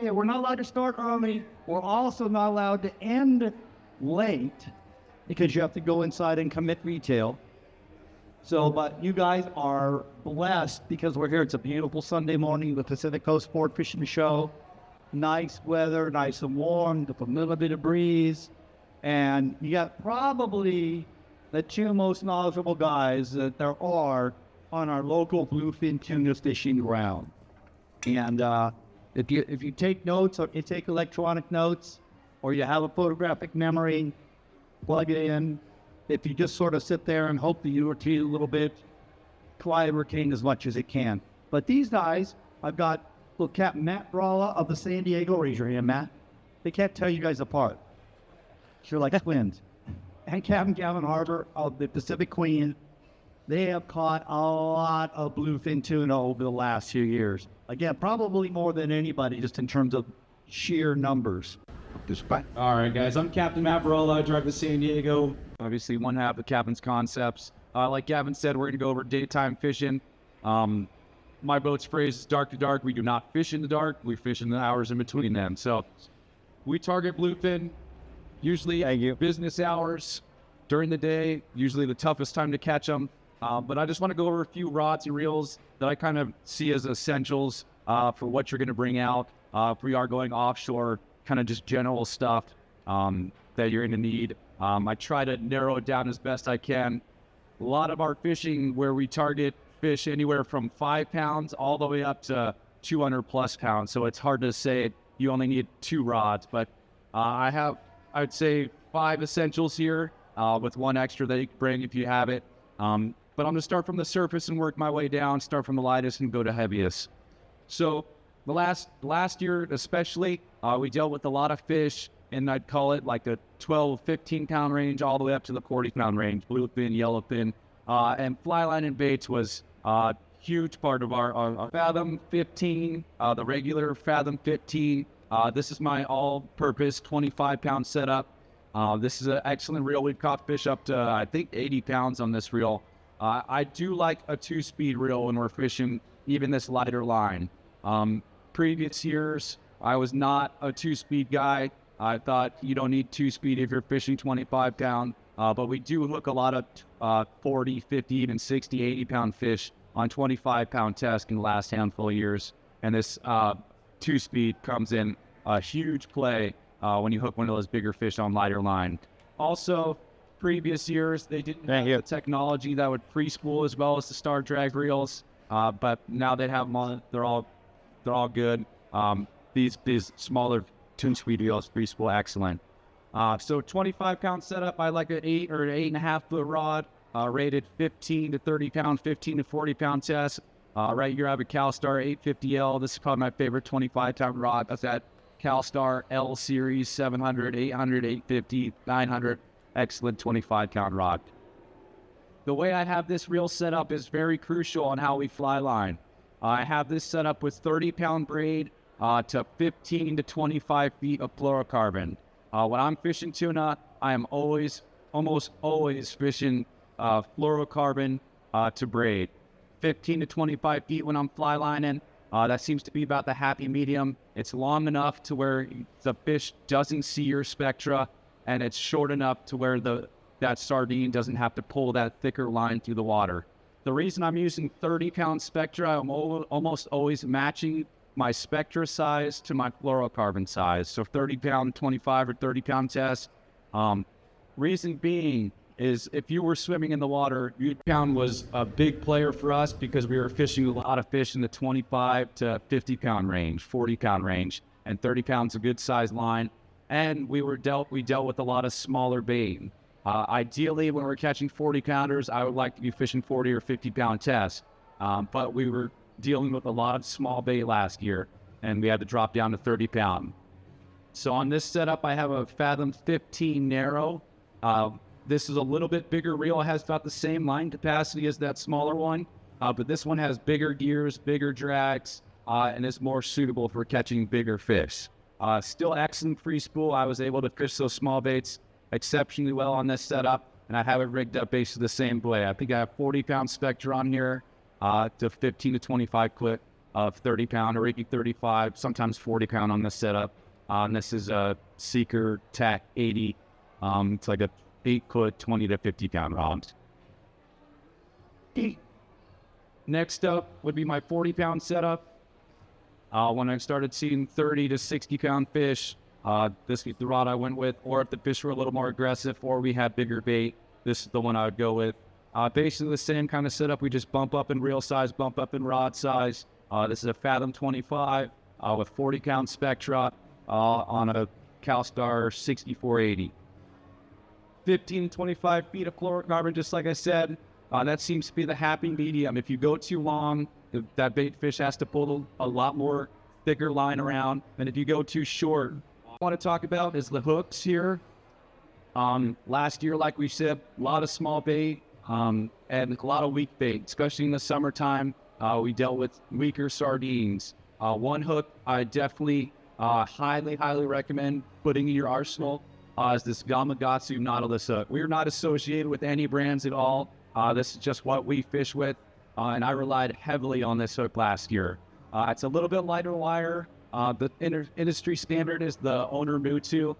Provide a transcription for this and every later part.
yeah, we're not allowed to start early. We're also not allowed to end late because you have to go inside and commit retail. So, but you guys are blessed because we're here. It's a beautiful Sunday morning, the Pacific Coast Sport Fishing Show. Nice weather, nice and warm, with a little bit of breeze. And you got probably the two most knowledgeable guys that there are on our local bluefin tuna fishing ground. And if you take notes, or you take electronic notes, or you have a photographic memory, plug it in. If you just sort of sit there and hope that you retain a little bit, try to retain as much as it can. But these guys, I've got little Captain Matt Bralla of the San Diego. Raise your hand, Matt. They can't tell you guys apart. You're like twins. And Captain Gavin Harbor of the Pacific Queen. They have caught a lot of bluefin tuna over the last few years. Again, probably more than anybody, just in terms of sheer numbers. All right, guys, I'm Captain Matt Bralla. I drive the San Diego. Obviously, one half of Captain's Concepts. Like Gavin said, we're going to go over daytime fishing. My boat's phrase is dark to dark. We do not fish in the dark. We fish in the hours in between them. So we target bluefin, usually business hours during the day, usually the toughest time to catch them. But I just want to go over a few rods and reels that I kind of see as essentials for what you're going to bring out. If we are going offshore, kind of just general stuff that you're going to need. I try to narrow it down as best I can. A lot of our fishing where we target fish anywhere from 5 pounds all the way up to 200 plus pounds. So it's hard to say you only need 2 rods, but I would say 5 essentials here with 1 extra that you can bring if you have it. But I'm going to start from the surface and work my way down, start from the lightest and go to heaviest. So the last year especially, we dealt with a lot of fish, and I'd call it like the 12, 15 pound range all the way up to the 40 pound range, bluefin, yellowfin, and fly line and baits was a huge part of our Fathom 15, the regular Fathom 15. This is my all-purpose 25 pound setup. This is an excellent reel. We've caught fish up to, I think, 80 pounds on this reel. I do like a 2-speed reel when we're fishing even this lighter line. Previous years, I was not a 2-speed guy. I thought you don't need 2-speed if you're fishing 25 pound, but we do hook a lot of 40, 50, even 60, 80 pound fish on 25 pound test in the last handful of years. And this 2-speed comes in a huge play when you hook one of those bigger fish on lighter line. Also, previous years, they didn't have the technology that would free spool as well as the star drag reels, but now they have them on. They're all good. These smaller 2-speed reels free spool excellent. So 25 pound setup, I like an 8 or an 8.5 foot rod, rated 15 to 30 pound, 15 to 40 pound test. Right here I have a CalStar 850L. This is probably my favorite 25 pound rod. That's that CalStar L series 700, 800, 850, 900. Excellent 25 pound rod. The way I have this reel set up is very crucial on how we fly line. I have this set up with 30 pound braid to 15 to 25 feet of fluorocarbon. When I'm fishing tuna, I am almost always fishing fluorocarbon to braid. 15 to 25 feet when I'm fly lining. That seems to be about the happy medium. It's long enough to where the fish doesn't see your Spectra, and it's short enough to where that sardine doesn't have to pull that thicker line through the water. The reason I'm using 30 pound Spectra, I'm almost always matching my Spectra size to my fluorocarbon size. So 30 pound, 25 or 30 pound test. Reason being is if you were swimming in the water, pound was a big player for us because we were fishing a lot of fish in the 25 to 50 pound range, 40 pound range, and 30 pounds a good size line. And we dealt with a lot of smaller bait. Ideally, when we're catching 40 pounders, I would like to be fishing 40 or 50 pound tests. But we were dealing with a lot of small bait last year, and we had to drop down to 30 pound. So on this setup, I have a Fathom 15 narrow. This is a little bit bigger reel. It has about the same line capacity as that smaller one, but this one has bigger gears, bigger drags, and is more suitable for catching bigger fish. Still excellent free spool. I was able to fish those small baits exceptionally well on this setup, and I have it rigged up basically the same way. I think I have 40 pound Spectra on here to 15 to 25 foot of 30 pound or even 35, sometimes 40 pound on this setup. And this is a Seeker TAC 80. It's like a 8-foot, 20 to 50 pound rod. Next up would be my 40 pound setup. When I started seeing 30 to 60 pound fish, this is the rod I went with, or if the fish were a little more aggressive or we had bigger bait, this is the one I would go with. Basically the same kind of setup. We just bump up in reel size, bump up in rod size. This is a Fathom 25 with 40 pound Spectra on a CalStar 6480. 15 to 25 feet of fluorocarbon, just like I said. That seems to be the happy medium. If you go too long, that bait fish has to pull a lot more thicker line around than if you go too short. What I want to talk about is the hooks here. Last year, like we said, a lot of small bait and a lot of weak bait, especially in the summertime. We dealt with weaker sardines. One hook I definitely highly recommend putting in your arsenal is this Gamakatsu Nautilus hook. We're not associated with any brands at all. This is just what we fish with, and I relied heavily on this hook last year. It's a little bit lighter wire. The industry standard is the Owner Mutu.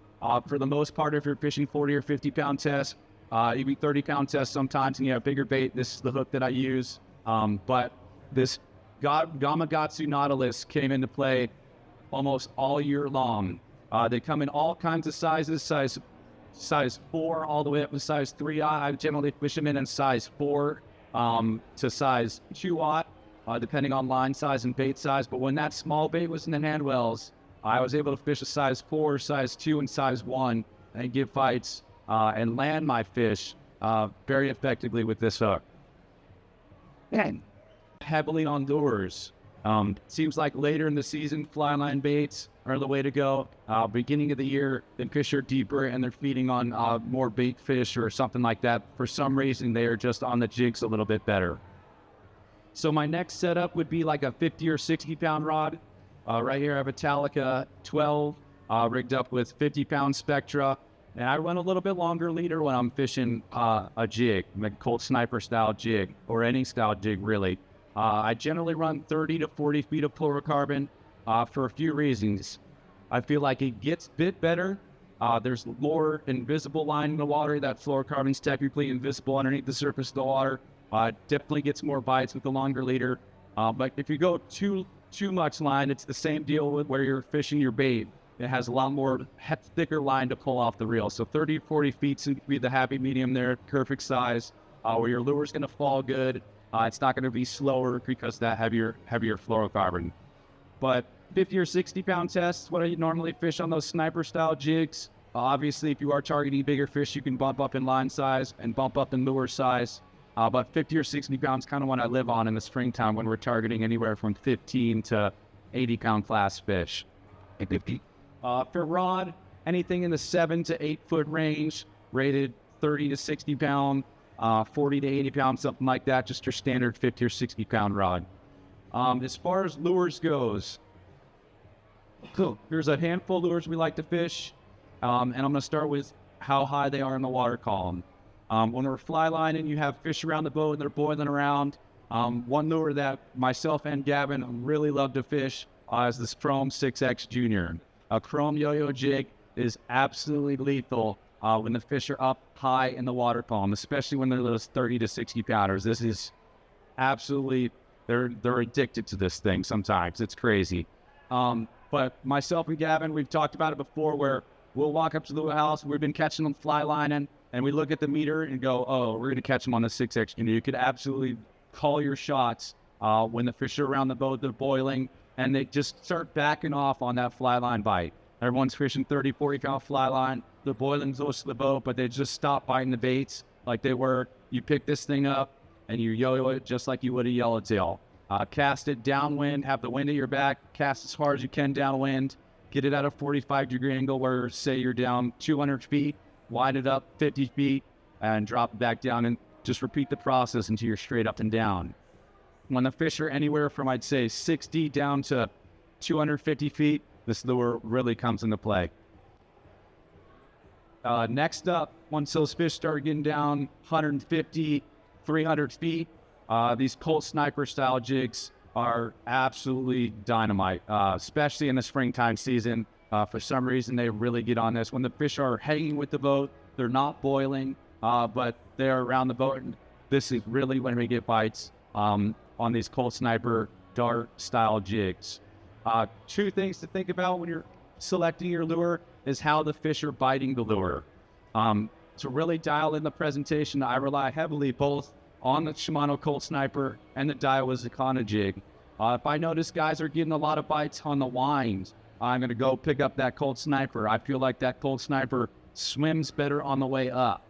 For the most part, if you're fishing 40 or 50 pound tests, even 30 pound tests sometimes, and you have bigger bait, this is the hook that I use. But this Gamakatsu Nautilus came into play almost all year long. They come in all kinds of sizes, size 4 all the way up to size 3. I generally fish them in size 4 to size 2 depending on line size and bait size. But when that small bait was in the hand wells, I was able to fish a size 4, size 2, and size 1 and give fights and land my fish very effectively with this hook. And heavily on lures. Seems like later in the season, fly line baits are the way to go. Beginning of the year, the fish are deeper and they're feeding on more bait fish or something like that. For some reason, they are just on the jigs a little bit better. So my next setup would be like a 50 or 60 pound rod. Right here I have a Talica 12 rigged up with 50 pound Spectra. And I run a little bit longer leader when I'm fishing a jig, like Colt Sniper style jig or any style jig really. I generally run 30 to 40 feet of fluorocarbon for a few reasons. I feel like it gets a bit better. There's more invisible line in the water. That fluorocarbon is technically invisible underneath the surface of the water. Definitely gets more bites with the longer leader. But if you go too much line, it's the same deal with where you're fishing your bait. It has a lot more thicker line to pull off the reel. So 30 to 40 feet seems to be the happy medium there, perfect size, where your lure's going to fall good. It's not going to be slower because of that heavier fluorocarbon. But 50 or 60 pound tests, what I normally fish on those sniper style jigs. Obviously, if you are targeting bigger fish, you can bump up in line size and bump up in lure size. But 50 or 60 pounds kind of what I live on in the springtime when we're targeting anywhere from 15 to 80 pound class fish. For rod, anything in the 7 to 8 foot range, rated 30 to 60 pound, 40 to 80 pounds, something like that, just your standard 50 or 60 pound rod. As far as lures goes, there's a handful of lures we like to fish, and I'm going to start with how high they are in the water column. When we're fly lining, you have fish around the boat and they're boiling around. One lure that myself and Gavin really love to fish is this Chrome 6X Junior. A Chrome yo-yo jig is absolutely lethal when the fish are up high in the water column, especially when they're those 30 to 60 pounders. This is absolutely, they're addicted to this thing sometimes. It's crazy. But myself and Gavin, we've talked about it before where we'll walk up to the house, we've been catching them fly lining, and we look at the meter and go, oh, we're going to catch them on the 6X. You could absolutely call your shots when the fish are around the boat, they're boiling, and they just start backing off on that fly line bite. Everyone's fishing 30, 40 pound fly line. They're boiling close to the boat, but they just stop biting the baits like they were. You pick this thing up and you yo-yo it just like you would a yellowtail. Cast it downwind, have the wind at your back, cast as hard as you can downwind, get it at a 45-degree angle where, say, you're down 200 feet, wind it up 50 feet, and drop it back down, and just repeat the process until you're straight up and down. When the fish are anywhere from, I'd say, 60 down to 250 feet, this lure really comes into play. Next up, once those fish start getting down 150, 300 feet, these Colt Sniper style jigs are absolutely dynamite, especially in the springtime season. For some reason, they really get on this. When the fish are hanging with the boat, they're not boiling, but they're around the boat. And this is really when we get bites on these Cold Sniper dart style jigs. Two things to think about when you're selecting your lure is how the fish are biting the lure. To really dial in the presentation, I rely heavily both on the Shimano Cold Sniper and the Daiwa Zakana jig. If I notice guys are getting a lot of bites on the winds, I'm going to go pick up that Cold Sniper. I feel like that Cold Sniper swims better on the way up.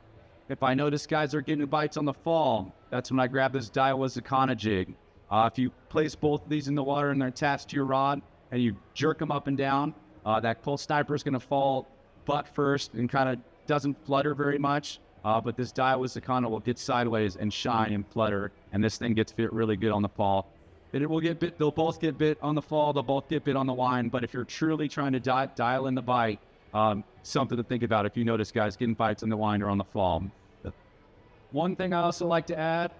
If I notice guys are getting bites on the fall, that's when I grab this Daiwa Zakana jig. If you place both of these in the water and they're attached to your rod and you jerk them up and down, that Cold Sniper is going to fall butt first and kind of doesn't flutter very much. But this Daiwa Zakana will get sideways and shine and flutter, and this thing gets bit really good on the fall. And it will get bit, they'll both get bit on the fall, they'll both get bit on the wind, but if you're truly trying to dial in the bite, something to think about if you notice guys getting bites on the wind or on the fall. One thing I also like to add,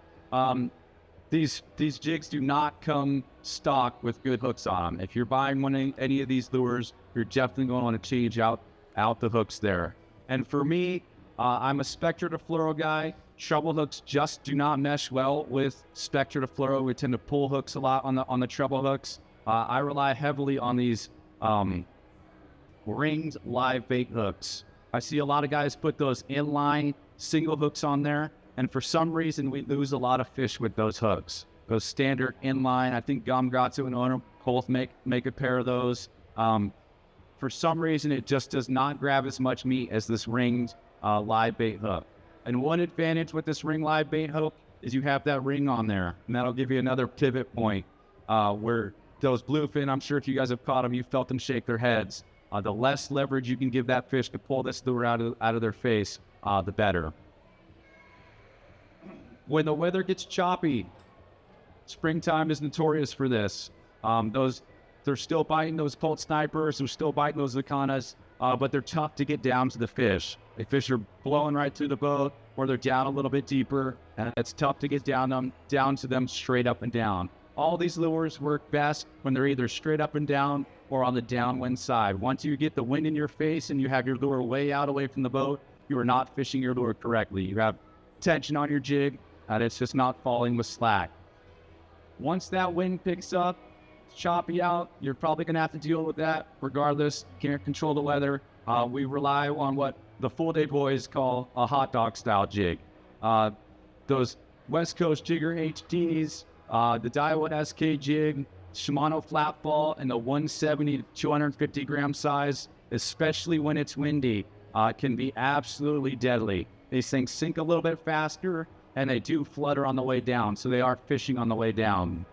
these jigs do not come stock with good hooks on them. If you're buying any of these lures, you're definitely going to want to change out the hooks there. And for me, I'm a Spectra to fluoro guy. Treble hooks just do not mesh well with Spectra to fluoro. We tend to pull hooks a lot on the treble hooks. I rely heavily on these ringed live bait hooks. I see a lot of guys put those inline single hooks on there, and for some reason we lose a lot of fish with those hooks. Those standard inline, I think Gumgatsu and Ono both make a pair of those. For some reason it just does not grab as much meat as this ringed live bait hook. And one advantage with this ring live bait hook is you have that ring on there, and that'll give you another pivot point where those bluefin, I'm sure if you guys have caught them, you felt them shake their heads. The less leverage you can give that fish to pull this lure out of their face, the better. When the weather gets choppy, springtime is notorious for this. They're still biting those Cold Snipers, they're still biting those Zakanas, but they're tough to get down to the fish. The fish are blowing right through the boat, or they're down a little bit deeper, and it's tough to get down to them straight up and down. All these lures work best when they're either straight up and down or on the downwind side. Once you get the wind in your face and you have your lure way out away from the boat, you are not fishing your lure correctly. You have tension on your jig, and it's just not falling with slack. Once that wind picks up, it's choppy out, you're probably going to have to deal with that regardless. Can't control the weather. We rely on what the full day boys call a hot dog style jig. Those West Coast Jigger HDs, the Daiwa SK jig, Shimano flat ball, and the 170 to 250 gram size, especially when it's windy, can be absolutely deadly. These things sink a little bit faster, and they do flutter on the way down, so they are fishing on the way down.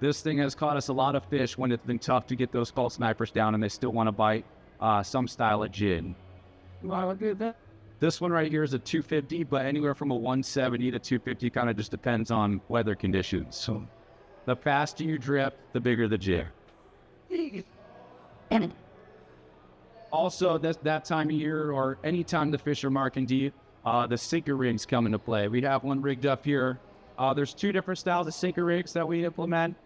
This thing has caught us a lot of fish when it's been tough to get those Cold Snipers down and they still want to bite some style of jig. This one right here is a 250, but anywhere from a 170 to 250 kind of just depends on weather conditions. So the faster you drip, the bigger the jig. Also, that time of year, or any time the fish are marking deep, the sinker rigs come into play. We have one rigged up here. There's two different styles of sinker rigs that we implement.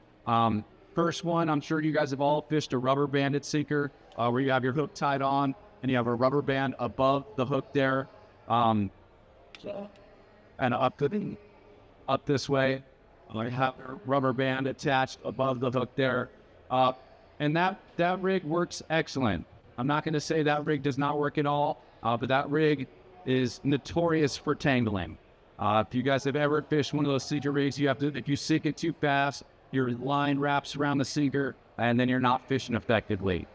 First one, I'm sure you guys have all fished a rubber banded sinker, where you have your hook tied on and you have a rubber band above the hook there, and up this way. I have a rubber band attached above the hook there, and that rig works excellent. I'm not going to say that rig does not work at all, but that rig is notorious for tangling. If you guys have ever fished one of those sinker rigs, if you sink it too fast, your line wraps around the sinker, and then you're not fishing effectively.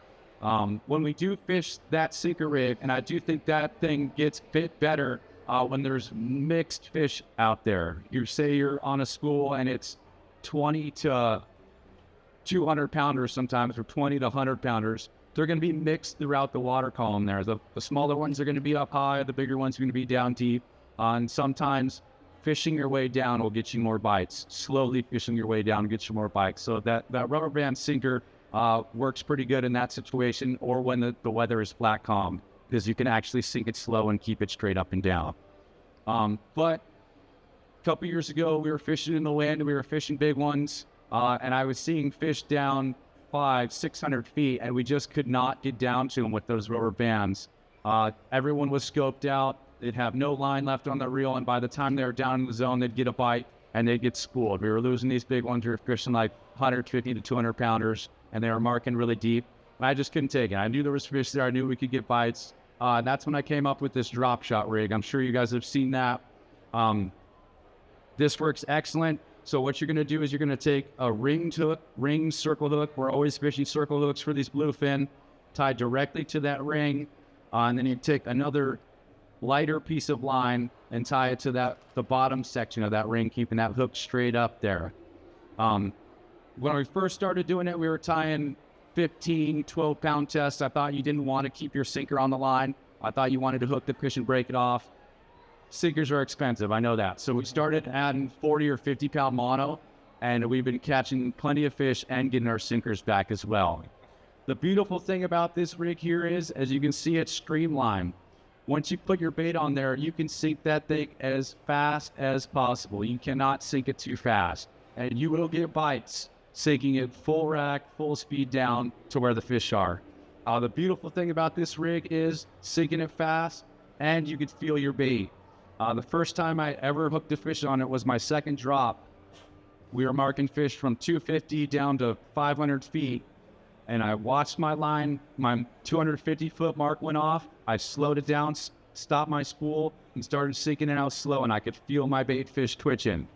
When we do fish that sinker rig, and I do think that thing gets bit better when there's mixed fish out there. You say you're on a school and it's 20 to 200 pounders sometimes, or 20 to 100 pounders. They're going to be mixed throughout the water column there. The smaller ones are going to be up high, the bigger ones are going to be down deep. And sometimes fishing your way down will get you more bites. Slowly fishing your way down will get you more bites. So that rubber band sinker works pretty good in that situation, or when the weather is flat calm, because you can actually sink it slow and keep it straight up and down. But a couple years ago, we were fishing in the wind, and we were fishing big ones. and I was seeing fish down 500-600 feet, and we just could not get down to them with those rubber bands. Everyone was scoped out. They'd have no line left on the reel, and by the time they were down in the zone, they'd get a bite and they'd get schooled. We were losing these big ones. We were fishing like 150 to 200 pounders, and they were marking really deep. And I just couldn't take it. I knew there was fish there. I knew we could get bites. That's when I came up with this drop shot rig. I'm sure you guys have seen that. This works excellent. So what you're going to do is you're going to take a ring circle hook. We're always fishing circle hooks for these bluefin, tied directly to that ring. And then you take another lighter piece of line and tie it to the bottom section of that ring, keeping that hook straight up there. When we first started doing it, we were tying 15, 12-pound tests. I thought you didn't want to keep your sinker on the line. I thought you wanted to hook the fish and break it off. Sinkers are expensive, I know that. So we started adding 40 or 50-pound mono, and we've been catching plenty of fish and getting our sinkers back as well. The beautiful thing about this rig here is, as you can see, it's streamlined. Once you put your bait on there, you can sink that thing as fast as possible. You cannot sink it too fast, and you will get bites sinking it full rack, full speed down to where the fish are. The beautiful thing about this rig is sinking it fast, and you can feel your bait. The first time I ever hooked a fish on it was my second drop. We were marking fish from 250 down to 500 feet, and I watched my line. My 250-foot mark went off. I slowed it down, stopped my spool, and started sinking it out slow, and I could feel my bait fish twitching.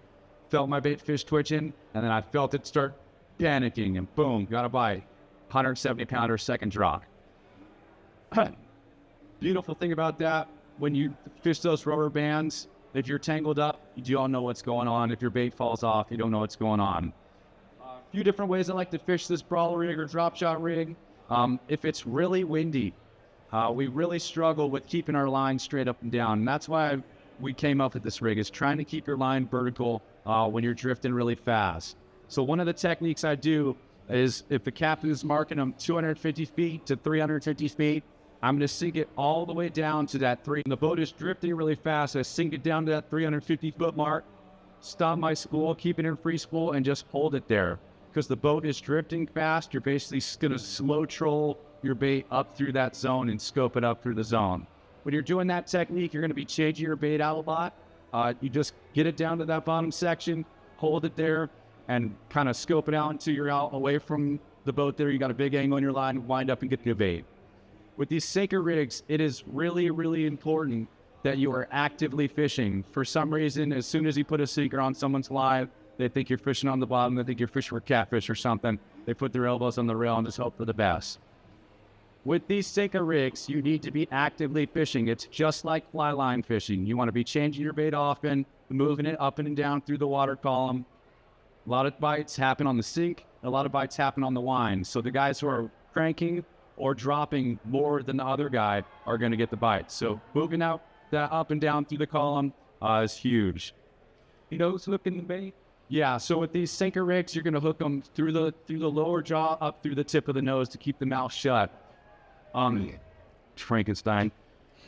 Felt my bait fish twitching, and then I felt it start panicking, and boom, got a bite. 170-pounder second drop. Beautiful thing about that, when you fish those rubber bands, if you're tangled up, you don't know what's going on. If your bait falls off, you don't know what's going on. A few different ways I like to fish this Bralla rig or drop shot rig. If it's really windy, we really struggle with keeping our line straight up and down. And that's why we came up with this rig, is trying to keep your line vertical when you're drifting really fast. So one of the techniques I do is, if the captain is marking them 250 feet to 350 feet, I'm going to sink it all the way down to that 3. The boat is drifting really fast. I sink it down to that 350-foot mark, stop my spool, keep it in free spool, and just hold it there. Because the boat is drifting fast, you're basically going to slow troll your bait up through that zone and scope it up through the zone. When you're doing that technique, you're going to be changing your bait out a lot. You just get it down to that bottom section, hold it there, and kind of scope it out until you're out away from the boat there. You got a big angle on your line, wind up and get your bait. With these sinker rigs, it is really, really important that you are actively fishing. For some reason, as soon as you put a sinker on someone's line, they think you're fishing on the bottom, they think you're fishing for catfish or something. They put their elbows on the rail and just hope for the best. With these sinker rigs, you need to be actively fishing. It's just like fly line fishing. You want to be changing your bait often, moving it up and down through the water column. A lot of bites happen on the sink, a lot of bites happen on the line. So the guys who are cranking or dropping more than the other guy are going to get the bites. So moving out that up and down through the column is huge. You know who's hooking the bait? Yeah, so with these sinker rigs, you're going to hook them through the lower jaw, up through the tip of the nose to keep the mouth shut. Frankenstein.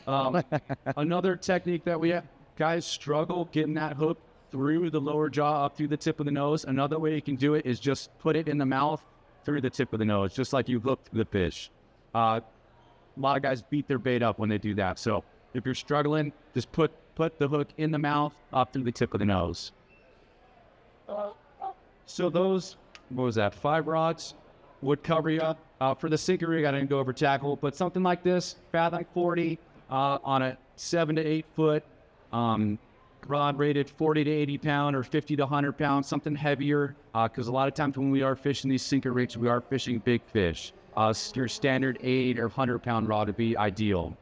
Another technique that we have, guys struggle getting that hook through the lower jaw, up through the tip of the nose. Another way you can do it is just put it in the mouth through the tip of the nose, just like you hook through the fish. A lot of guys beat their bait up when they do that. So if you're struggling, just put the hook in the mouth, up through the tip of the nose. So those, what was that, 5 rods would cover you up. For the sinker rig, I didn't go over tackle, but something like this, Fathom 40 on a 7 to 8 foot, rod rated 40 to 80 pound or 50 to 100 pounds, something heavier, because a lot of times when we are fishing these sinker rigs, we are fishing big fish. Your standard 8 or 100 pound rod would be ideal.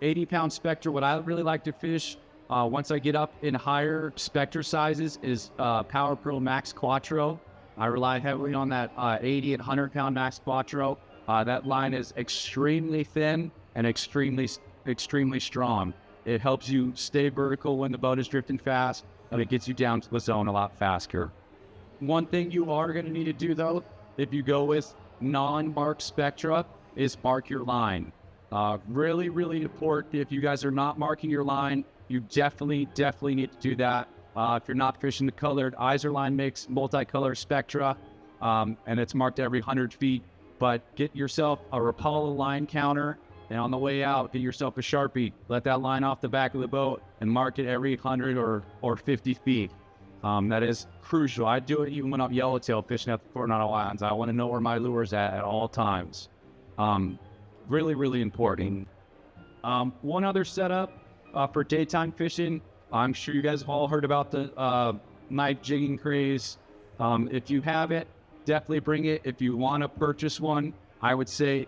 80 pound Spectra, what I really like to fish once I get up in higher Spectra sizes is Power Pro Max Quattro. I rely heavily on that 80 and 100 pound Max Quattro. That line is extremely thin and extremely strong. It helps you stay vertical when the boat is drifting fast, and it gets you down to the zone a lot faster. One thing you are going to need to do, though, if you go with non-marked Spectra, is mark your line. Really, really important. If you guys are not marking your line, you definitely need to do that. If you're not fishing the colored Iserline mix, multicolor Spectra, and it's marked every 100 feet. But get yourself a Rapala line counter, and on the way out, get yourself a Sharpie. Let that line off the back of the boat and mark it every 100 or 50 feet. That is crucial. I do it even when I'm yellowtail fishing at the Coronado Islands. I want to know where my lure's at all times. Really, really important. One other setup for daytime fishing. I'm sure you guys have all heard about the night jigging craze. If you have it, definitely bring it. If you want to purchase one, I would say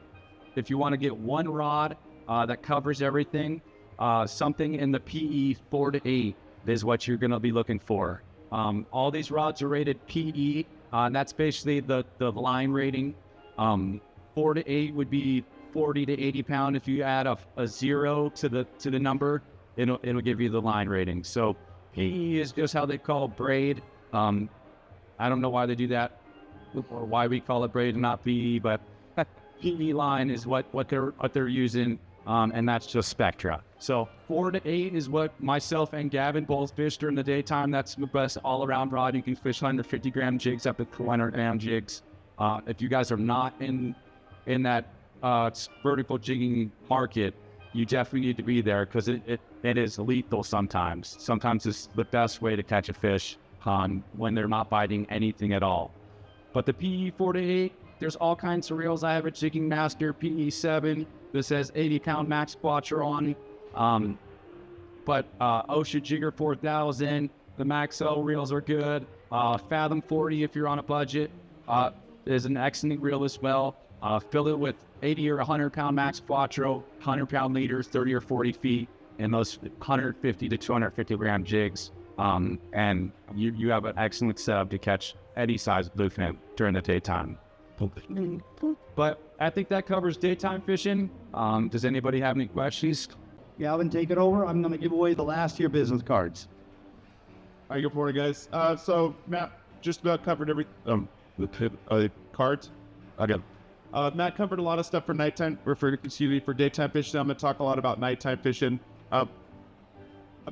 if you want to get one rod that covers everything, something in the PE 4 to 8 is what you're going to be looking for. All these rods are rated PE, and that's basically the line rating. 4 to 8 would be 40 to 80 pound. If you add a 0 to the number, it'll give you the line rating. So PE is just how they call braid. I don't know why they do that, or why we call it braid and not PE, but PE line is what they're using, and that's just Spectra. So 4 to 8 is what myself and Gavin both fish during the daytime. That's the best all-around rod. You can fish 150 gram jigs up to 200 gram jigs. If you guys are not in that vertical jigging market, you definitely need to be there, because it is lethal sometimes. Sometimes it's the best way to catch a fish when they're not biting anything at all. But the PE 4 to 8, there's all kinds of reels. I have a Jigging Master PE 7. This has 80 pound max quattro on. But Ocean Jigger 4000, the Max O reels are good. Fathom 40 if you're on a budget is an excellent reel as well. Fill it with 80 or 100 pound max quattro, 100 pound leaders, 30 or 40 feet, and those 150 to 250 gram jigs. And you have an excellent setup to catch any size bluefin during the daytime. But I think that covers daytime fishing. Does anybody have any questions? Gavin, take it over. I'm going to give away the last year business cards. All right, good morning, guys. So Matt just about covered every cards. Okay. Matt covered a lot of stuff for nighttime, or for daytime fishing. I'm going to talk a lot about nighttime fishing. A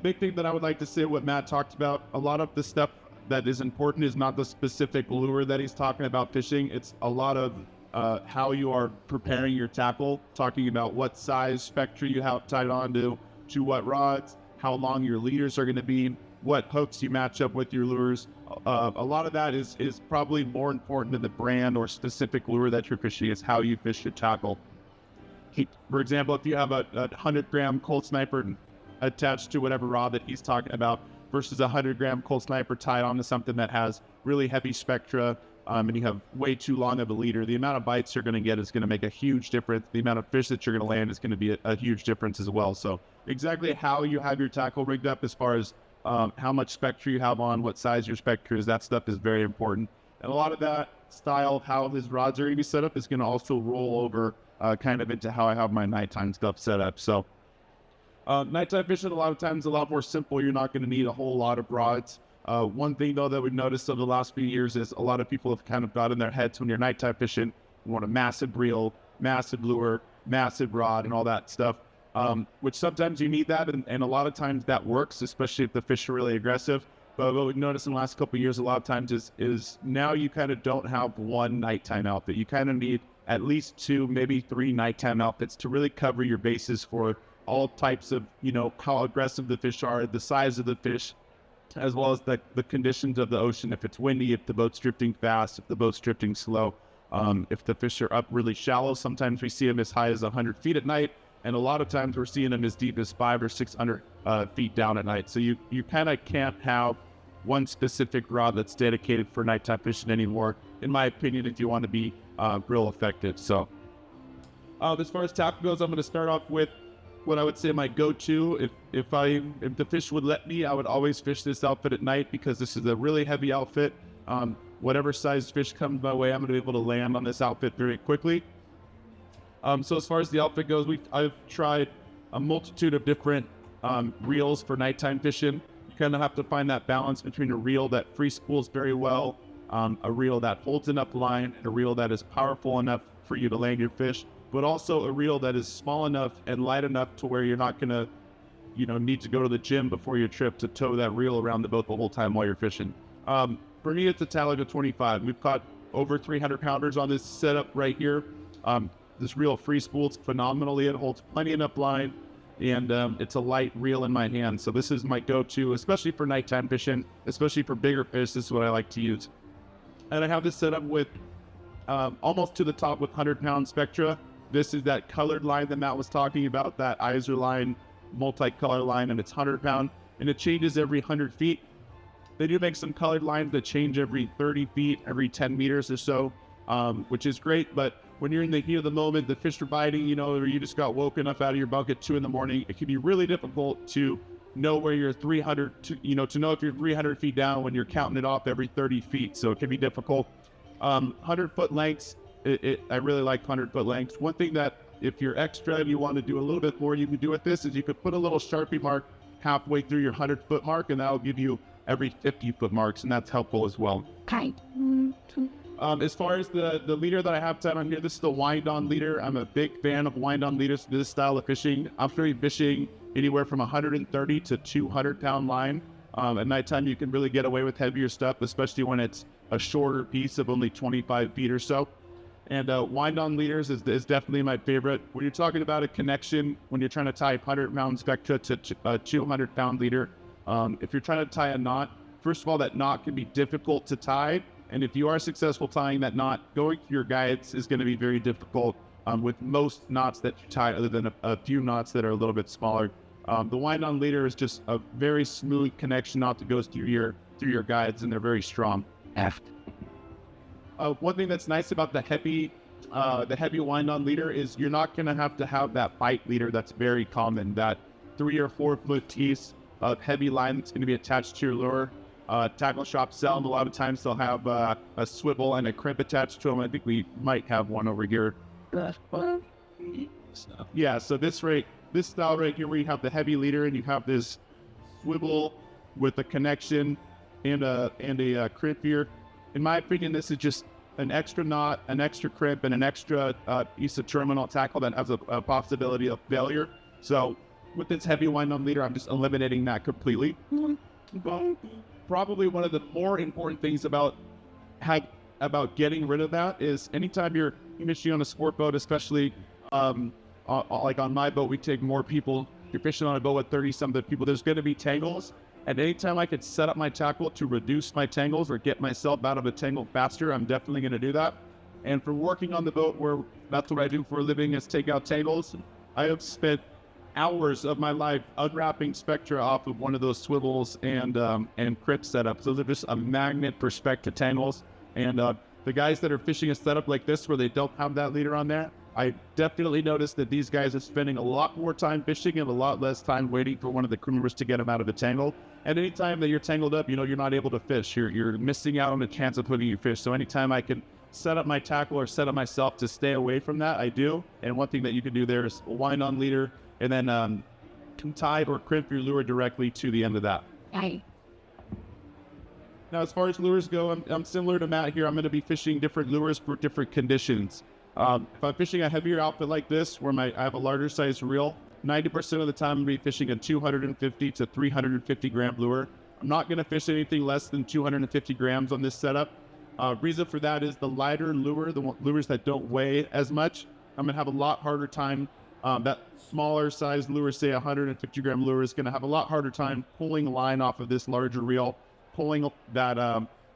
big thing that I would like to say, what Matt talked about, a lot of the stuff that is important is not the specific lure that he's talking about fishing. It's a lot of how you are preparing your tackle, talking about what size Spectra you have tied on to what rods, how long your leaders are going to be, what hooks you match up with your lures. A lot of that is probably more important than the brand or specific lure that you're fishing. Is how you fish your tackle. For example, if you have a 100 gram Cold Sniper attached to whatever rod that he's talking about versus a 100 gram Cold Sniper tied onto something that has really heavy Spectra, and you have way too long of a leader, the amount of bites you're going to get is going to make a huge difference. The amount of fish that you're going to land is going to be a huge difference as well. So exactly how you have your tackle rigged up, as far as how much Spectra you have on, what size your Spectra is, that stuff is very important. And a lot of that style, how his rods are going to be set up, is going to also roll over kind of into how I have my nighttime stuff set up. So nighttime fishing, a lot of times, a lot more simple. You're not going to need a whole lot of rods. One thing, though, that we've noticed over the last few years is a lot of people have kind of got in their heads when you're nighttime fishing, you want a massive reel, massive lure, massive rod, and all that stuff, which sometimes you need that, and a lot of times that works, especially if the fish are really aggressive. But what we've noticed in the last couple of years, a lot of times, is now you kind of don't have one nighttime outfit. You kind of need at least 2, maybe 3 nighttime outfits to really cover your bases for all types of, how aggressive the fish are, the size of the fish, as well as the conditions of the ocean. If it's windy, if the boat's drifting fast, if the boat's drifting slow, if the fish are up really shallow. Sometimes we see them as high as 100 feet at night, and a lot of times we're seeing them as deep as 500 or 600 feet down at night. So you kind of can't have one specific rod that's dedicated for nighttime fishing anymore, in my opinion, if you want to be real effective. So as far as tackle goes, I'm going to start off with what I would say my go-to. If the fish would let me, I would always fish this outfit at night, because this is a really heavy outfit. Whatever size fish comes my way, I'm going to be able to land on this outfit very quickly. So as far as the outfit goes, I've tried a multitude of different reels for nighttime fishing. You kind of have to find that balance between a reel that free spools very well, a reel that holds enough line, and a reel that is powerful enough for you to land your fish, but also a reel that is small enough and light enough to where you're not going to need to go to the gym before your trip to tow that reel around the boat the whole time while you're fishing. For me, it's a Talaga 25. We've caught over 300 pounders on this setup right here. This reel free spools phenomenally. It holds plenty enough line, and it's a light reel in my hand. So this is my go-to, especially for nighttime fishing, especially for bigger fish. This is what I like to use. And I have this set up with almost to the top with 100-pound Spectra. This is that colored line that Matt was talking about, that Iser line, multicolor line, and it's 100-pound, and it changes every 100 feet. They do make some colored lines that change every 30 feet, every 10 meters or so, which is great. But when you're in the heat of the moment, the fish are biting, or you just got woken up out of your bunk at 2 in the morning, it can be really difficult to know where you're 300, to know if you're 300 feet down when you're counting it off every 30 feet. So it can be difficult. 100-foot lengths, I really like 100-foot lengths. One thing that if you're extra and you want to do a little bit more, you can do with this is you could put a little Sharpie mark halfway through your 100-foot mark, and that'll give you every 50-foot marks, and that's helpful as well. As far as the leader that I have tied on here, this is the wind-on leader. I'm a big fan of wind-on leaders for this style of fishing. I'm fishing anywhere from 130 to 200-pound line. At nighttime, you can really get away with heavier stuff, especially when it's a shorter piece of only 25 feet or so. And wind-on leaders is definitely my favorite. When you're talking about a connection, when you're trying to tie 100-pound Spectra to a 200-pound leader, if you're trying to tie a knot, first of all, that knot can be difficult to tie. And if you are successful tying that knot, going through your guides is going to be very difficult with most knots that you tie, other than a few knots that are a little bit smaller. The wind-on leader is just a very smooth connection knot that goes through your guides, and they're very strong. One thing that's nice about the heavy wind-on leader is you're not going to have that bite leader that's very common, that 3 or 4 foot piece of heavy line that's going to be attached to your lure. Tackle shops sell them. A lot of times they'll have a swivel and a crimp attached to them. I think we might have one over here. Yeah, so this style right here, where you have the heavy leader and you have this swivel with a connection and a crimp here. In my opinion, this is just an extra knot, an extra crimp, and an extra piece of terminal tackle that has a possibility of failure. So with this heavy wind-on leader, I'm just eliminating that completely. Probably one of the more important things about getting rid of that is anytime you're fishing on a sport boat, especially like on my boat, we take more people. You're fishing on a boat with 30-something people, there's going to be tangles. And anytime I could set up my tackle to reduce my tangles or get myself out of a tangle faster, I'm definitely going to do that. And for working on the boat, where that's what I do for a living, is take out tangles, I have spent hours of my life unwrapping Spectra off of one of those swivels and crimp setups. Those are just a magnet for Spectra tangles. And the guys that are fishing a setup like this where they don't have that leader on there, I definitely noticed that these guys are spending a lot more time fishing and a lot less time waiting for one of the crew members to get them out of the tangle. And anytime that you're tangled up, you're not able to fish. You're missing out on the chance of putting your fish. So anytime I can set up my tackle or set up myself to stay away from that, I do. And one thing that you can do there is a wind-on leader, and then tie or crimp your lure directly to the end of that. Now, as far as lures go, I'm similar to Matt here. I'm going to be fishing different lures for different conditions. If I'm fishing a heavier outfit like this, where I have a larger size reel, 90% of the time I'm going to be fishing a 250 to 350 gram lure. I'm not going to fish anything less than 250 grams on this setup. Reason for that is the lighter lure, the lures that don't weigh as much, I'm going to have a lot harder time. That smaller size lure, say 150 gram lure, is going to have a lot harder time pulling line off of this larger reel, pulling that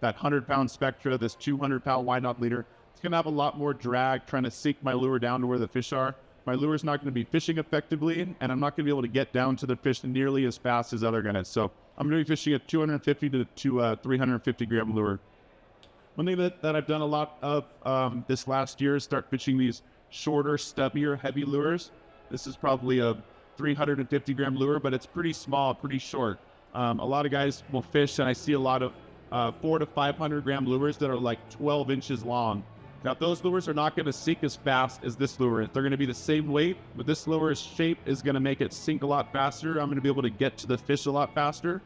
100-pound Spectra, this 200-pound wind-on leader. It's going to have a lot more drag trying to sink my lure down to where the fish are. My lure is not going to be fishing effectively, and I'm not going to be able to get down to the fish nearly as fast as other guys. So I'm going to be fishing a 250 to 350 gram lure. One thing that I've done a lot of this last year is start fishing these shorter, stubbier, heavy lures. This is probably a 350 gram lure, but it's pretty small, pretty short. A lot of guys will fish, and I see a lot of 400 to 500 gram lures that are like 12 inches long. Now, those lures are not going to sink as fast as this lure is. They're going to be the same weight, but this lure's shape is going to make it sink a lot faster. I'm going to be able to get to the fish a lot faster.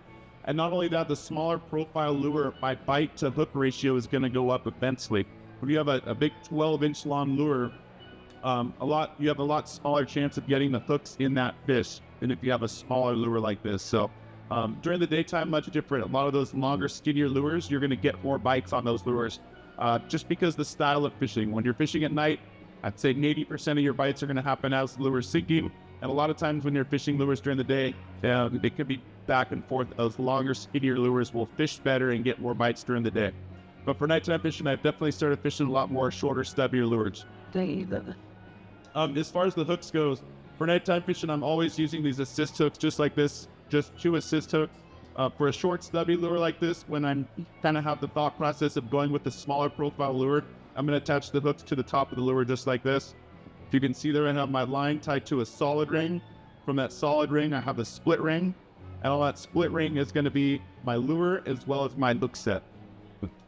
And not only that, the smaller profile lure, my bite to hook ratio is going to go up immensely. When you have a big 12-inch long lure, you have a lot smaller chance of getting the hooks in that fish. than if you have a smaller lure like this. So during the daytime, much different. A lot of those longer, skinnier lures, you're going to get more bites on those lures just because the style of fishing. When you're fishing at night, I'd say 80% of your bites are going to happen as the lure is sinking. And a lot of times when you're fishing lures during the day, they can be back and forth. Those longer, skinnier lures will fish better and get more bites during the day. But for nighttime fishing, I've definitely started fishing a lot more shorter, stubbier lures. As far as the hooks goes, for nighttime fishing, I'm always using these assist hooks just like this, just 2 assist hooks. For a short, stubby lure like this, when I'm kind of have the thought process of going with the smaller profile lure, I'm going to attach the hooks to the top of the lure just like this. If you can see there, I have my line tied to a solid ring. From that solid ring, I have a split ring. And all that split ring is going to be my lure as well as my hook set.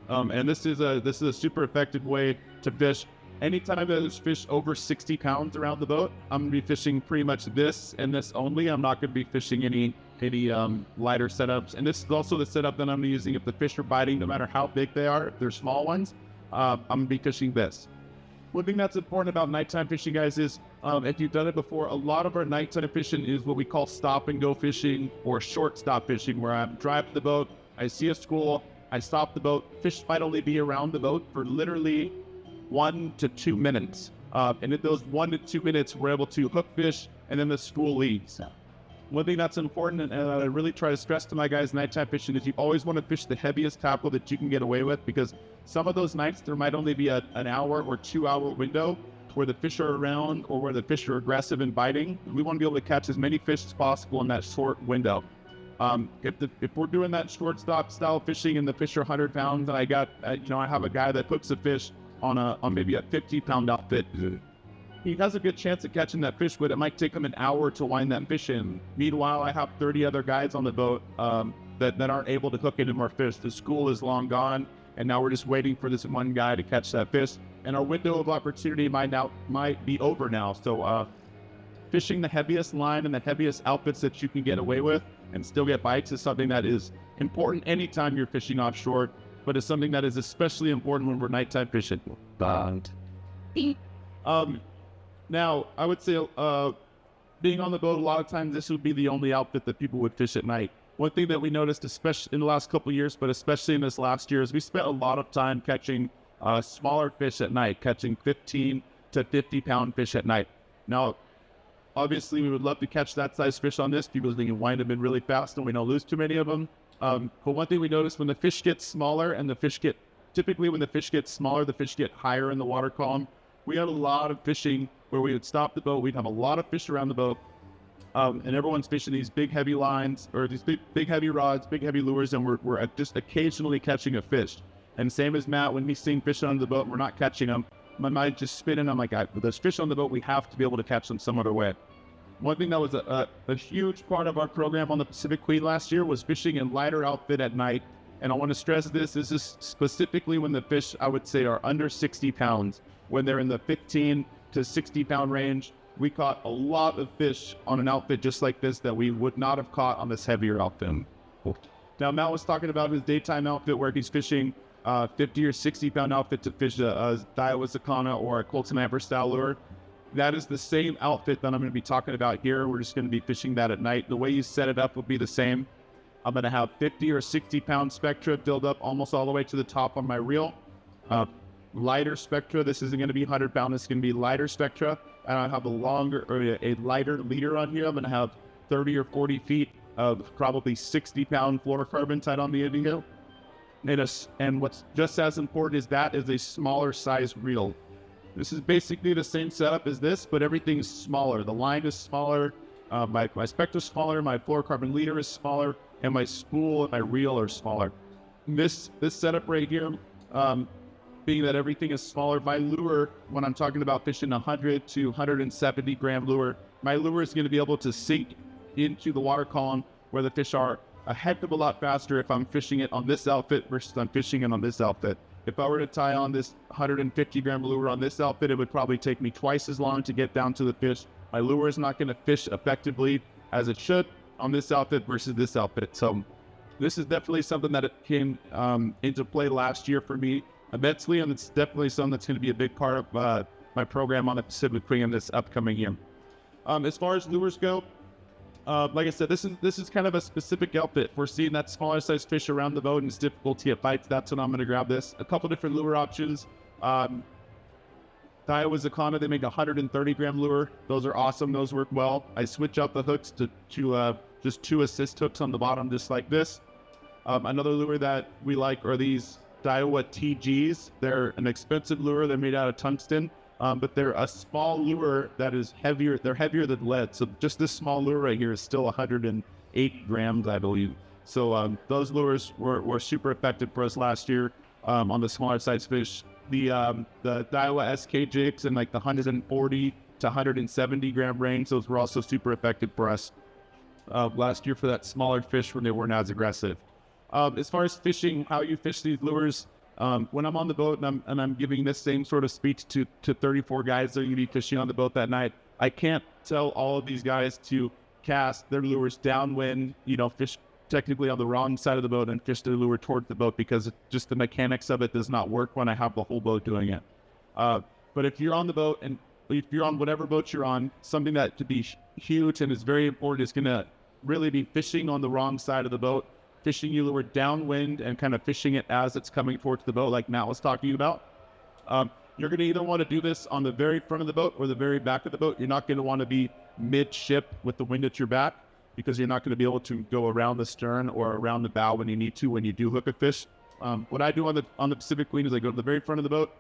And this is a super effective way to fish. Anytime there's fish over 60 pounds around the boat, I'm going to be fishing pretty much this and this only. I'm not going to be fishing any lighter setups. And this is also the setup that I'm using if the fish are biting, no matter how big they are. If they're small ones, I'm going to be fishing this. One thing that's important about nighttime fishing, guys, is if you've done it before, a lot of our nighttime fishing is what we call stop and go fishing or short stop fishing, where I'm driving the boat, I see a school, I stop the boat. Fish might only be around the boat for literally 1 to 2 minutes. And in those 1 to 2 minutes, we're able to hook fish and then the school leaves. One thing that's important, and I really try to stress to my guys nighttime fishing, is you always want to fish the heaviest tackle that you can get away with, because some of those nights there might only be an hour or 2 hour window where the fish are around or where the fish are aggressive and biting. We want to be able to catch as many fish as possible in that short window. If we're doing that short stop style fishing and the fish are 100 pounds, and I have a guy that hooks a fish on maybe a 50-pound outfit, he has a good chance of catching that fish, but it might take him an hour to wind that fish in. Meanwhile, I have 30 other guys on the boat that aren't able to hook any more fish. The school is long gone, and now we're just waiting for this one guy to catch that fish. And our window of opportunity might be over now. So fishing the heaviest line and the heaviest outfits that you can get away with and still get bites is something that is important anytime you're fishing offshore, but it's something that is especially important when we're nighttime fishing. Now, I would say being on the boat, a lot of times this would be the only outfit that people would fish at night. One thing that we noticed, especially in the last couple of years, but especially in this last year, is we spent a lot of time catching smaller fish at night, catching 15 to 50-pound fish at night. Now, obviously, we would love to catch that size fish on this because they can wind them in really fast and we don't lose too many of them. But one thing we noticed, when the fish get smaller and typically when the fish get smaller, the fish get higher in the water column. We had a lot of fishing where we would stop the boat, we'd have a lot of fish around the boat, and everyone's fishing these big heavy lines or these big heavy rods, big heavy lures, and we're just occasionally catching a fish. And same as Matt, when he's seeing fish on the boat and we're not catching them, my mind just spinning. I'm like, there's fish on the boat, we have to be able to catch them some other way. One thing that was a huge part of our program on the Pacific Queen last year was fishing in lighter outfit at night. And I want to stress this is specifically when the fish, I would say, are under 60 pounds. When they're in the 15 to 60 pound range, we caught a lot of fish on an outfit just like this that we would not have caught on this heavier outfit. Now, Matt was talking about his daytime outfit where he's fishing 50 or 60 pound outfit to fish a Daiwa Sakana or a Colton Amber style lure. That is the same outfit that I'm going to be talking about here. We're just going to be fishing that at night. The way you set it up will be the same. I'm going to have 50 or 60 pound Spectra filled up almost all the way to the top on my reel. Lighter Spectra. This isn't going to be 100 pound. This is going to be lighter Spectra. And I have a lighter leader on here. I'm going to have 30 or 40 feet of probably 60 pound fluorocarbon tied on the ending here. And what's just as important is that is a smaller size reel. This is basically the same setup as this, but everything's smaller. The line is smaller, my Spectra is smaller, my fluorocarbon leader is smaller, and my spool and my reel are smaller. This setup right here, being that everything is smaller, my lure, when I'm talking about fishing 100 to 170 gram lure, my lure is going to be able to sink into the water column where the fish are a heck of a lot faster if I'm fishing it on this outfit versus I'm fishing it on this outfit. If I were to tie on this 150 gram lure on this outfit, it would probably take me twice as long to get down to the fish. My lure is not going to fish effectively as it should on this outfit versus this outfit. So this is definitely something that came into play last year for me immensely, and it's definitely something that's going to be a big part of my program on the Pacific Queen this upcoming year. As far as lures go, Like I said, this is kind of a specific outfit. We're seeing that smaller size fish around the boat and it's difficult to get bites. That's when I'm going to grab this. A couple different lure options. Daiwa Zakana, they make a 130 gram lure. Those are awesome. Those work well. I switch out the hooks to just 2 assist hooks on the bottom, just like this. Another lure that we like are these Daiwa TGs. They're an expensive lure. They're made out of tungsten, but they're a small lure that is heavier. They're heavier than lead. So just this small lure right here is still 180 grams, I believe. So those lures were super effective for us last year on the smaller size fish. The Daiwa SK jigs in like the 140 to 170 gram range. Those were also super effective for us last year for that smaller fish when they weren't as aggressive. As far as fishing, how you fish these lures, when I'm on the boat and I'm giving this same sort of speech to 34 guys that are going to be fishing on the boat that night, I can't tell all of these guys to cast their lures downwind, fish technically on the wrong side of the boat and fish their lure towards the boat, because just the mechanics of it does not work when I have the whole boat doing it. But if you're on the boat and if you're on whatever boat you're on, something that to be huge and is very important is going to really be fishing on the wrong side of the boat, fishing your lure downwind and kind of fishing it as it's coming towards the boat like Matt was talking about. You're going to either want to do this on the very front of the boat or the very back of the boat. You're not going to want to be mid-ship with the wind at your back, because you're not going to be able to go around the stern or around the bow when you need to, when you do hook a fish. What I do on the Pacific Queen is I go to the very front of the boat,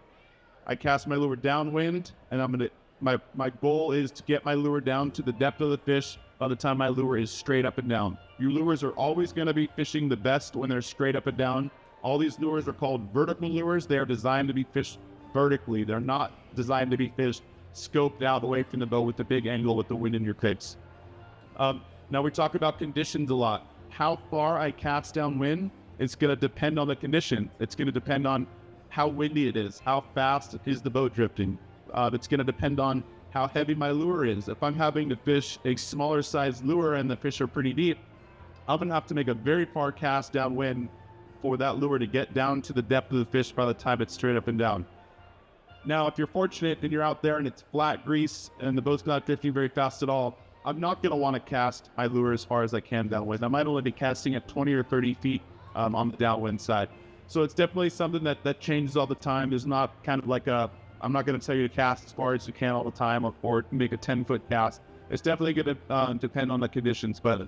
I cast my lure downwind, and my goal is to get my lure down to the depth of the fish by the time my lure is straight up and down. Your lures are always going to be fishing the best when they're straight up and down. All these lures are called vertical lures. They are designed to be fished vertically. They're not designed to be fished scoped out away from the boat with the big angle with the wind in your face. Now we talk about conditions a lot. How far I cast downwind is going to depend on the condition. It's going to depend on how windy it is, how fast is the boat drifting. It's going to depend on how heavy my lure is. If I'm having to fish a smaller size lure and the fish are pretty deep, I'm going to have to make a very far cast downwind for that lure to get down to the depth of the fish by the time it's straight up and down. Now, if you're fortunate and you're out there and it's flat grease and the boat's not drifting very fast at all, I'm not going to want to cast my lure as far as I can downwind. I might only be casting at 20 or 30 feet on the downwind side. So it's definitely something that changes all the time. There's not kind of like I'm not going to tell you to cast as far as you can all the time or make a 10-foot cast. It's definitely going to depend on the conditions, but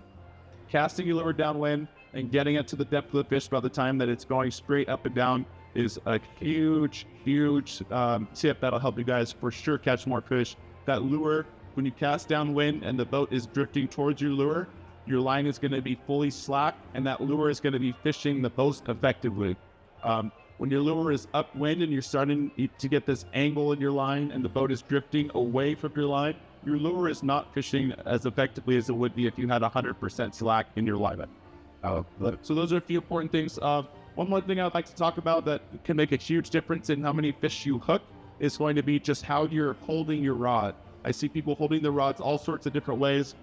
casting your lure downwind and getting it to the depth of the fish by the time that it's going straight up and down is a huge tip that'll help you guys for sure catch more fish. That lure, when you cast downwind and the boat is drifting towards your lure, your line is going to be fully slack and that lure is going to be fishing the most effectively. When your lure is upwind and you're starting to get this angle in your line and the boat is drifting away from your line, your lure is not fishing as effectively as it would be if you had 100% slack in your line. So those are a few important things. One more thing I'd like to talk about that can make a huge difference in how many fish you hook is going to be just how you're holding your rod. I see people holding their rods all sorts of different ways.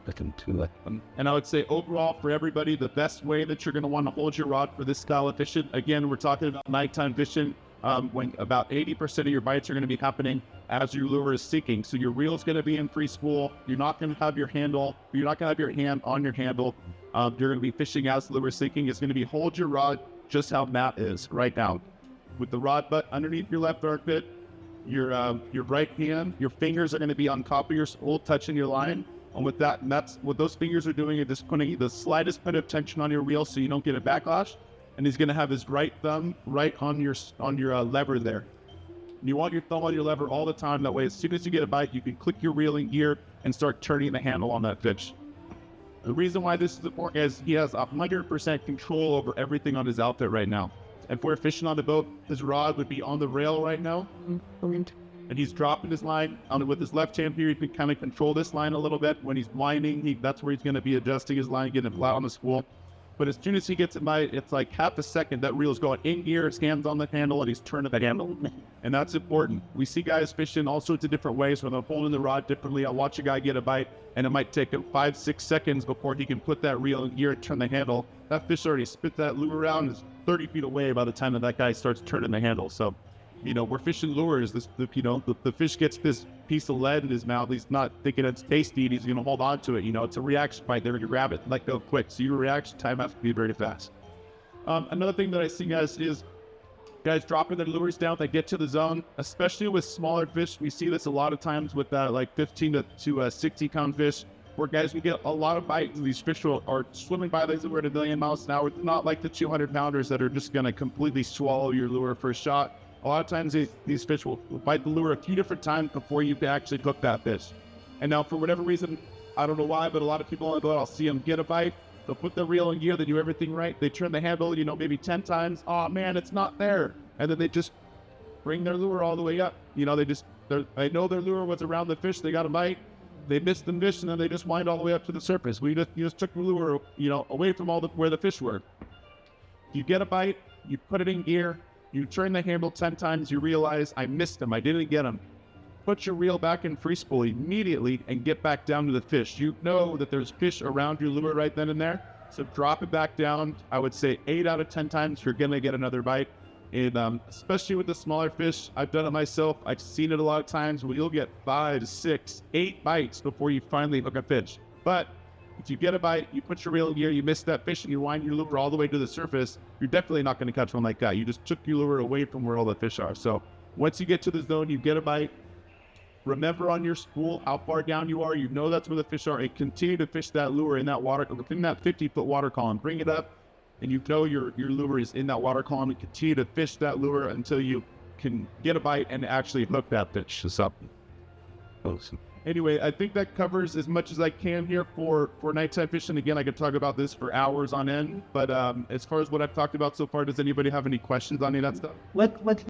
And I would say overall for everybody, the best way that you're going to want to hold your rod for this style of fishing, again, we're talking about nighttime fishing, when about 80% of your bites are going to be happening as your lure is sinking. So your reel is going to be in free spool. You're not going to have your hand on your handle. You're going to be fishing as the lure is sinking. It's going to be hold your rod just how Matt is right now, with the rod butt underneath your left armpit, your right hand, your fingers are going to be on top of your spool, touching your line. And with that, and that's what those fingers are doing, is just putting the slightest bit of tension on your reel so you don't get a backlash. And he's going to have his right thumb right on your lever there. And you want your thumb on your lever all the time. That way, as soon as you get a bite, you can click your reel in gear and start turning the handle on that fish. The reason why this is important is he has 100% control over everything on his outfit right now. If we're fishing on the boat, his rod would be on the rail right now. And he's dropping his line with his left hand here. He can kind of control this line a little bit. When he's winding, that's where he's going to be adjusting his line, getting it flat on the spool. But as soon as he gets it by, it's like half a second, that reel is going in gear, his hand's on the handle, and he's turning the handle. And that's important. We see guys fishing all sorts of different ways where they're holding the rod differently. I'll watch a guy get a bite, and it might take him 5-6 seconds before he can put that reel in gear and turn the handle. That fish already spit that lure around, is 30 feet away by the time that guy starts turning the handle. So You know, we're fishing lures. The fish gets this piece of lead in his mouth. He's not thinking it's tasty and he's going to hold on to it. You know, it's a reaction bite. They're going to grab it and let go quick. So your reaction time has to be very fast. Another thing that I see, guys, is guys dropping their lures down. They get to the zone, especially with smaller fish. We see this a lot of times with like 15 to 60 pound fish, where guys, we get a lot of bites. These fish are swimming by these lure at 1,000,000 miles an hour. It's not like the 200 pounders that are just going to completely swallow your lure for a shot. A lot of times these fish will bite the lure a few different times before you can actually hook that fish. And now, for whatever reason, I don't know why, but a lot of people on the boat, I'll see them get a bite. They'll put the reel in gear, they do everything right. They turn the handle, you know, maybe 10 times. Oh man, it's not there. And then they just bring their lure all the way up. You know, they know their lure was around the fish. They got a bite. They missed the fish, and then they just wind all the way up to the surface. You just took the lure, you know, away from where the fish were. You get a bite, you put it in gear, you turn the handle 10 times, you realize, I missed him, I didn't get him. Put your reel back in free spool immediately and get back down to the fish. You know that there's fish around your lure right then and there, so drop it back down. I would say 8 out of 10 times you're gonna get another bite. And especially with the smaller fish, I've done it myself. I've seen it a lot of times where you'll get 5, 6, 8 bites before you finally hook a fish. But if you get a bite, you put your reel in gear, you miss that fish, and you wind your lure all the way to the surface, you're definitely not going to catch one like that. You just took your lure away from where all the fish are. So once you get to the zone, you get a bite. Remember on your spool how far down you are. You know that's where the fish are, and continue to fish that lure in that water, within that 50-foot water column. Bring it up, and you know your lure is in that water column, and continue to fish that lure until you can get a bite and actually hook that fish to something. Awesome. Anyway, I think that covers as much as I can here for nighttime fishing. Again, I could talk about this for hours on end, but as far as what I've talked about so far, does anybody have any questions on any of that stuff? Let's